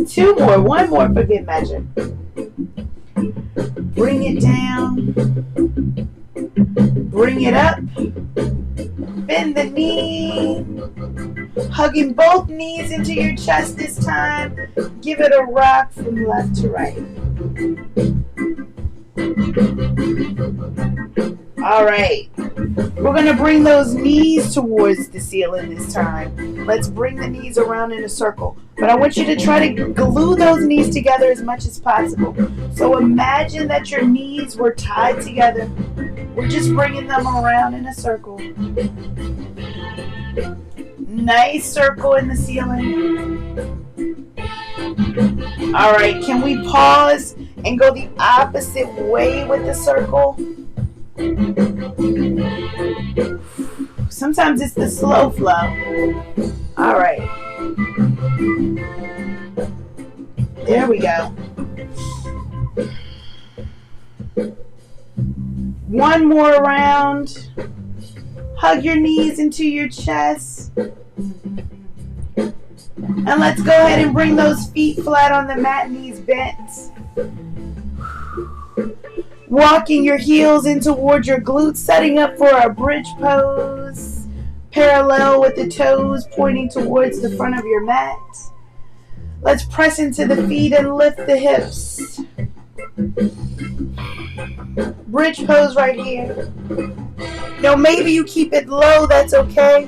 2 more. 1 more for good measure. Bring it down. Bring it up. Bend the knee. Hugging both knees into your chest this time. Give it a rock from left to right. All right. We're going to bring those knees towards the ceiling this time. Let's bring the knees around in a circle. But I want you to try to glue those knees together as much as possible. So imagine that your knees were tied together. We're just bringing them around in a circle. Nice circle in the ceiling. All right, can we pause and go the opposite way with the circle? Sometimes it's the slow flow. All right. There we go. One more round. Hug your knees into your chest. And let's go ahead and bring those feet flat on the mat, knees bent. Walking your heels in towards your glutes, setting up for our bridge pose. Parallel with the toes pointing towards the front of your mat. Let's press into the feet and lift the hips. Bridge pose right here. Maybe you keep it low, that's okay.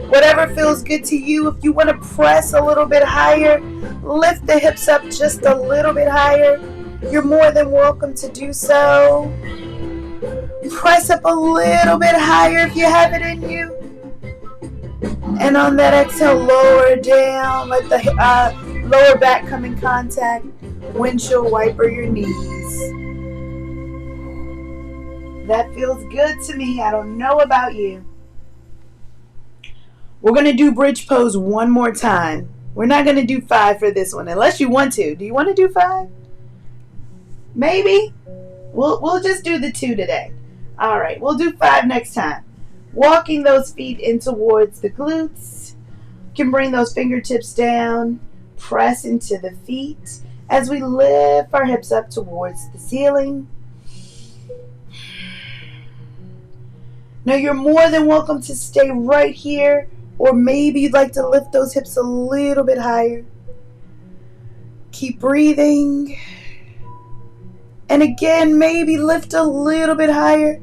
Whatever feels good to you. If you want to press a little bit higher, lift the hips up just a little bit higher. You're more than welcome to do so. Press up a little bit higher if you have it in you. And on that exhale, lower down. Let the lower back come in contact. Windshield wiper your knees. That feels good to me. I don't know about you. We're going to do bridge pose one more time. We're not going to do 5 for this one, unless you want to. Do you want to do 5? Maybe. We'll just do the 2 today. All right, we'll do 5 next time. Walking those feet in towards the glutes. You can bring those fingertips down. Press into the feet as we lift our hips up towards the ceiling. Now you're more than welcome to stay right here, or maybe you'd like to lift those hips a little bit higher. Keep breathing. And again, maybe lift a little bit higher.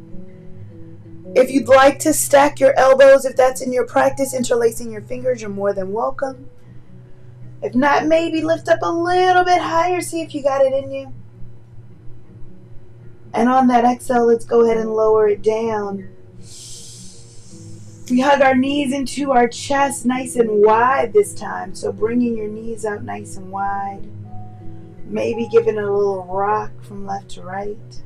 If you'd like to stack your elbows, if that's in your practice, interlacing your fingers, you're more than welcome. If not, maybe lift up a little bit higher. See if you got it in you. And on that exhale, let's go ahead and lower it down. We hug our knees into our chest nice and wide this time. So bringing your knees out nice and wide. Maybe giving it a little rock from left to right.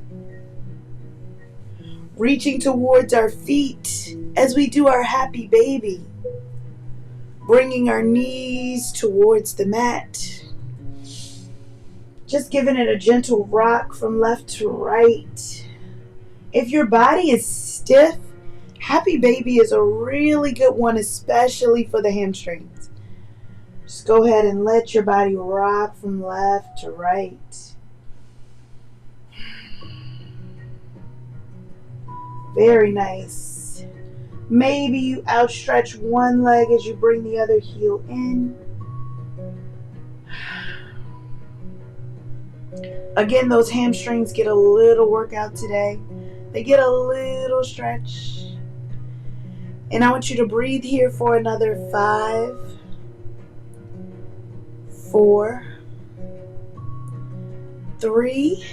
Reaching towards our feet as we do our happy baby. Bringing our knees towards the mat. Just giving it a gentle rock from left to right. If your body is stiff, happy baby is a really good one, especially for the hamstrings. Just go ahead and let your body rock from left to right. Very nice. Maybe you outstretch one leg as you bring the other heel in. Again, those hamstrings get a little workout today. They get a little stretch. And I want you to breathe here for another 5, 4, 3,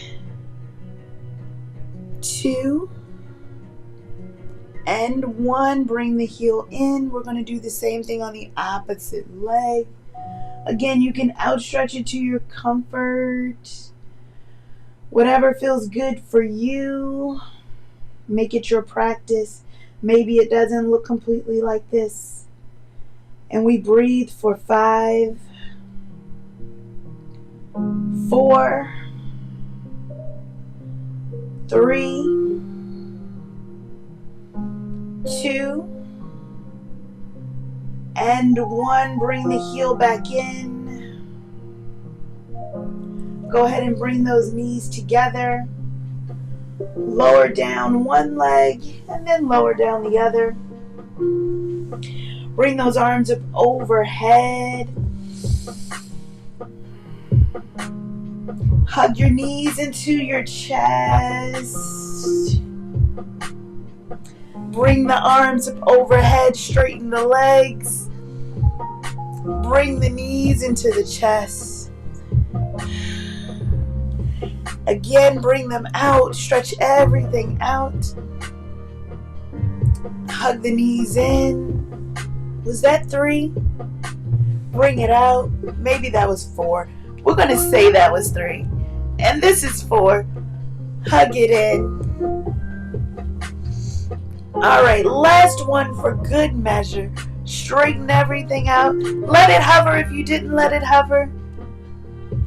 2, and 1. Bring the heel in. We're going to do the same thing on the opposite leg. Again, you can outstretch it to your comfort. Whatever feels good for you. Make it your practice. Maybe it doesn't look completely like this. And we breathe for 5, 4, 3, 2, and 1. Bring the heel back in. Go ahead and bring those knees together. Lower down one leg and then lower down the other. Bring those arms up overhead. Hug your knees into your chest. Bring the arms up overhead, straighten the legs. Bring the knees into the chest. Again, bring them out, stretch everything out. Hug the knees in. Was that 3? Bring it out. Maybe that was 4. We're going to say that was 3. And this is 4. Hug it in. All right, last one for good measure. Straighten everything out. Let it hover if you didn't let it hover.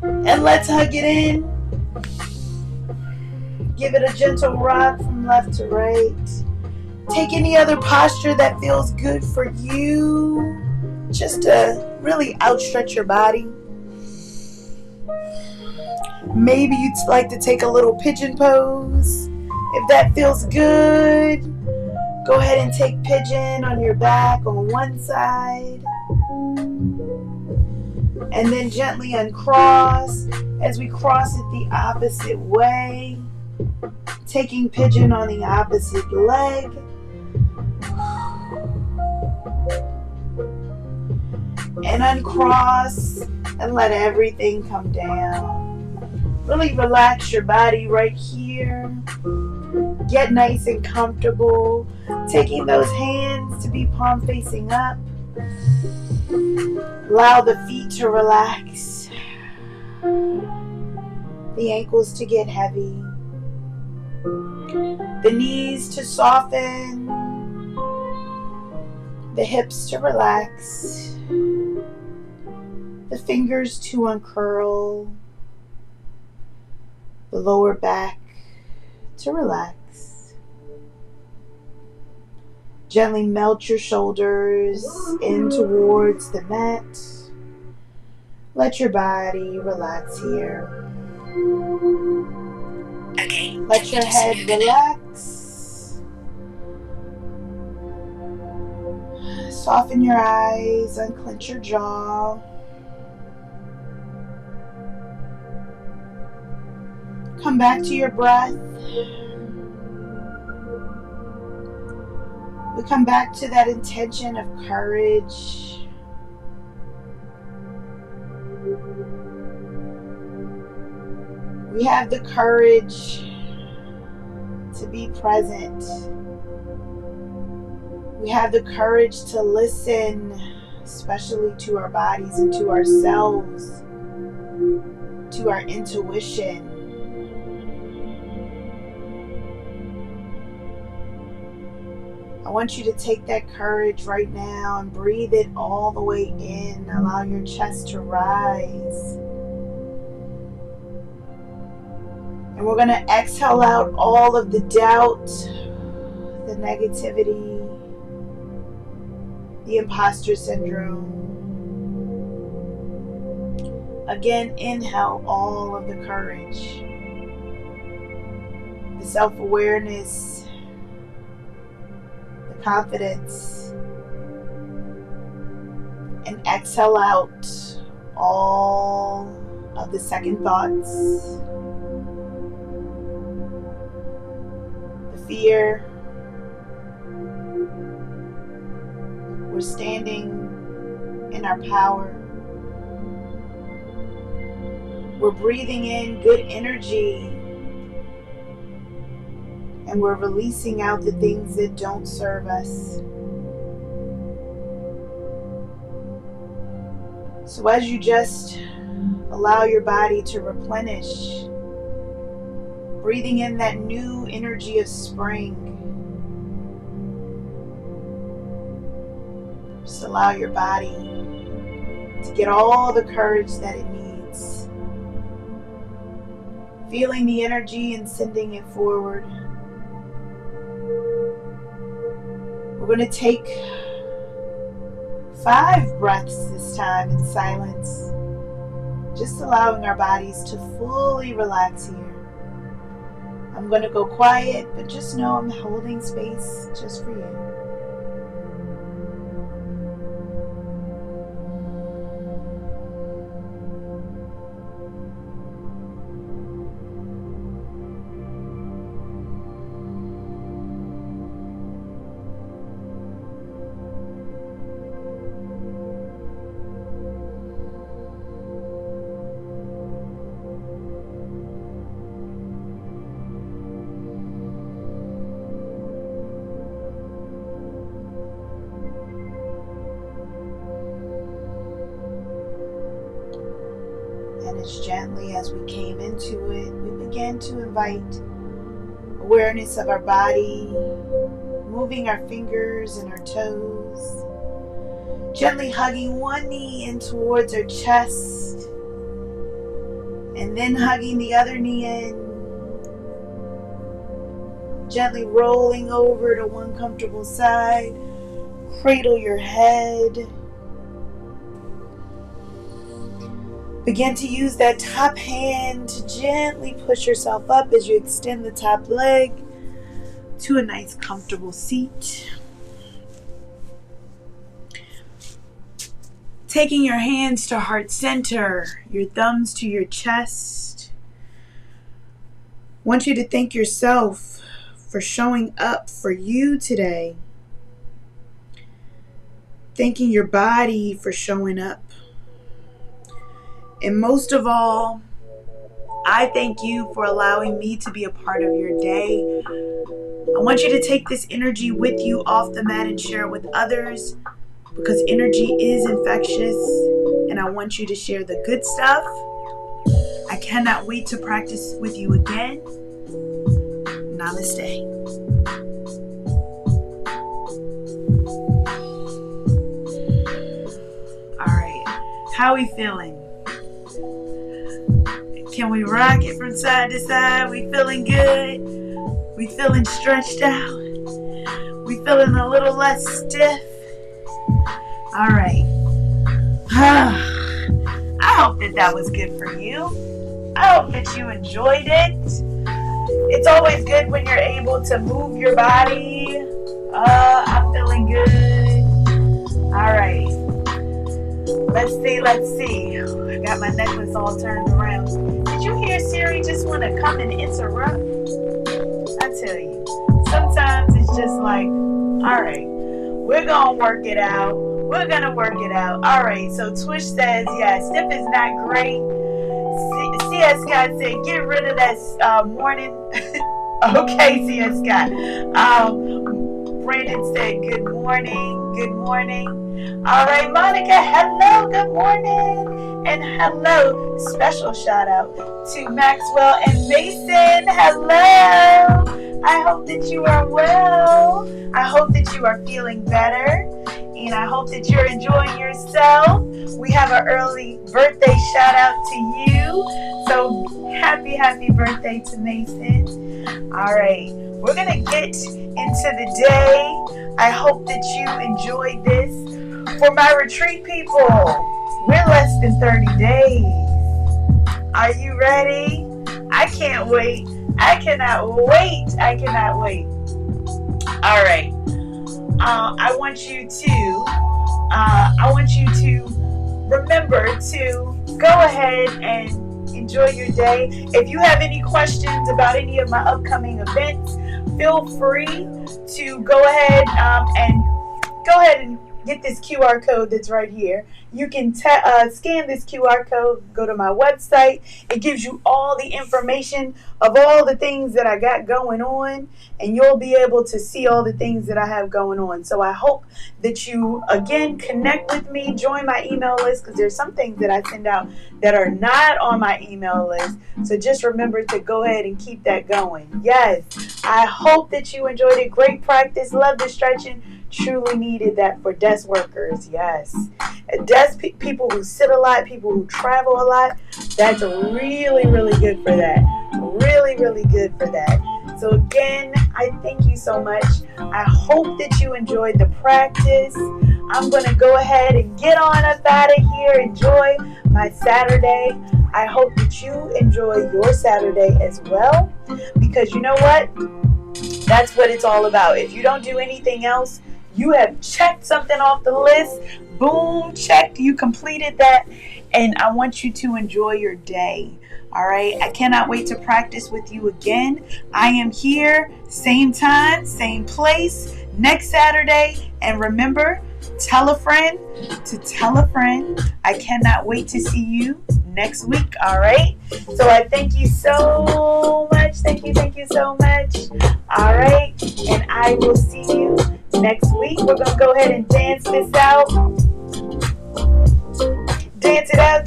And let's hug it in. Give it a gentle rock from left to right. Take any other posture that feels good for you. Just to really outstretch your body. Maybe you'd like to take a little pigeon pose. If that feels good, go ahead and take pigeon on your back on one side. And then gently uncross as we cross it the opposite way. Taking pigeon on the opposite leg. And uncross and let everything come down. Really relax your body right here. Get nice and comfortable. Taking those hands to be palm facing up. Allow the feet to relax. The ankles to get heavy. The knees to soften. The hips to relax. The fingers to uncurl. The lower back to relax. Gently melt your shoulders in towards the mat. Let your body relax here. Let your head relax. Soften your eyes, unclench your jaw. Come back to your breath. We come back to that intention of courage. We have the courage to be present. We have the courage to listen, especially to our bodies and to ourselves, to our intuition. I want you to take that courage right now and breathe it all the way in. Allow your chest to rise. And we're going to exhale out all of the doubt, the negativity, the imposter syndrome. Again, inhale all of the courage, the self-awareness, the confidence, and exhale out all of the second thoughts, the fear. We're standing in our power. We're breathing in good energy. And we're releasing out the things that don't serve us. So as you just allow your body to replenish, breathing in that new energy of spring, just allow your body to get all the courage that it needs. Feeling the energy and sending it forward. We're going to take 5 breaths this time in silence, just allowing our bodies to fully relax here. I'm going to go quiet, but just know I'm holding space just for you. And as gently as we came into it, we began to invite awareness of our body, moving our fingers and our toes, gently hugging one knee in towards our chest, And then hugging the other knee in. Gently rolling over to one comfortable side. Cradle your head. Begin to use that top hand to gently push yourself up as you extend the top leg to a nice comfortable seat. Taking your hands to heart center, your thumbs to your chest. I want you to thank yourself for showing up for you today. Thanking your body for showing up. And most of all, I thank you for allowing me to be a part of your day. I want you to take this energy with you off the mat and share it with others, because energy is infectious, and I want you to share the good stuff. I cannot wait to practice with you again. Namaste. All right, how are we feeling? Can we rock it from side to side? We feeling good? We feeling stretched out? We feeling a little less stiff? All right. I hope that was good for you. I hope that you enjoyed it. It's always good when you're able to move your body. I'm feeling good. All right. Let's see. I got my necklace all turned around. Did you hear Siri just want to come and interrupt? I tell you, sometimes it's just like, all right, we're going to work it out. We're going to work it out. All right, so Twish says, yeah, stiff is not great. CS Scott said, get rid of that morning. Okay, CS Scott. Brandon said, good morning. Good morning. All right, Monica, hello, good morning. And hello, special shout out to Maxwell and Mason. Hello. I hope that you are well. I hope that you are feeling better. And I hope that you're enjoying yourself. We have an early birthday shout out to you. So happy birthday to Mason. All right, we're going to get into the day. I hope that you enjoyed this. For my retreat people, we're less than 30 days. Are you ready? I can't wait. I cannot wait. All right. I want you to remember to go ahead and enjoy your day. If you have any questions about any of my upcoming events, feel free to go ahead and get this QR code that's right here. You can scan this QR code, go to my website. It gives you all the information of all the things that I got going on, and you'll be able to see all the things that I have going on. So I hope that you, again, connect with me, join my email list, because there's some things that I send out that are not on my email list. So just remember to go ahead and keep that going. Yes, I hope that you enjoyed it. Great practice. Love the stretching. Truly needed that for desk workers. Yes, desk people who sit a lot, people who travel a lot, that's really good for that. Really good for that. So again, I thank you so much. I hope that you enjoyed the practice. I'm going to go ahead and get on up out of here. Enjoy my Saturday. I hope that you enjoy your Saturday as well, because you know what? That's what it's all about. If you don't do anything else, you have checked something off the list. Boom, checked. You completed that. And I want you to enjoy your day. All right. I cannot wait to practice with you again. I am here, same time, same place, next Saturday. And remember, tell a friend to tell a friend. I cannot wait to see you next week. All right. So I thank you so much. Thank you so much. All right. And I will see you next week. We're going to go ahead and dance this out. Dance it out.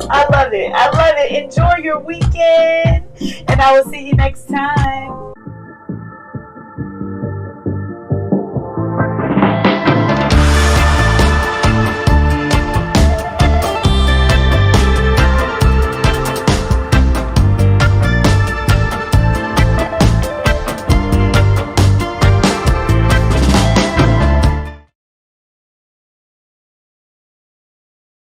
I love it. Enjoy your weekend. And I will see you next time.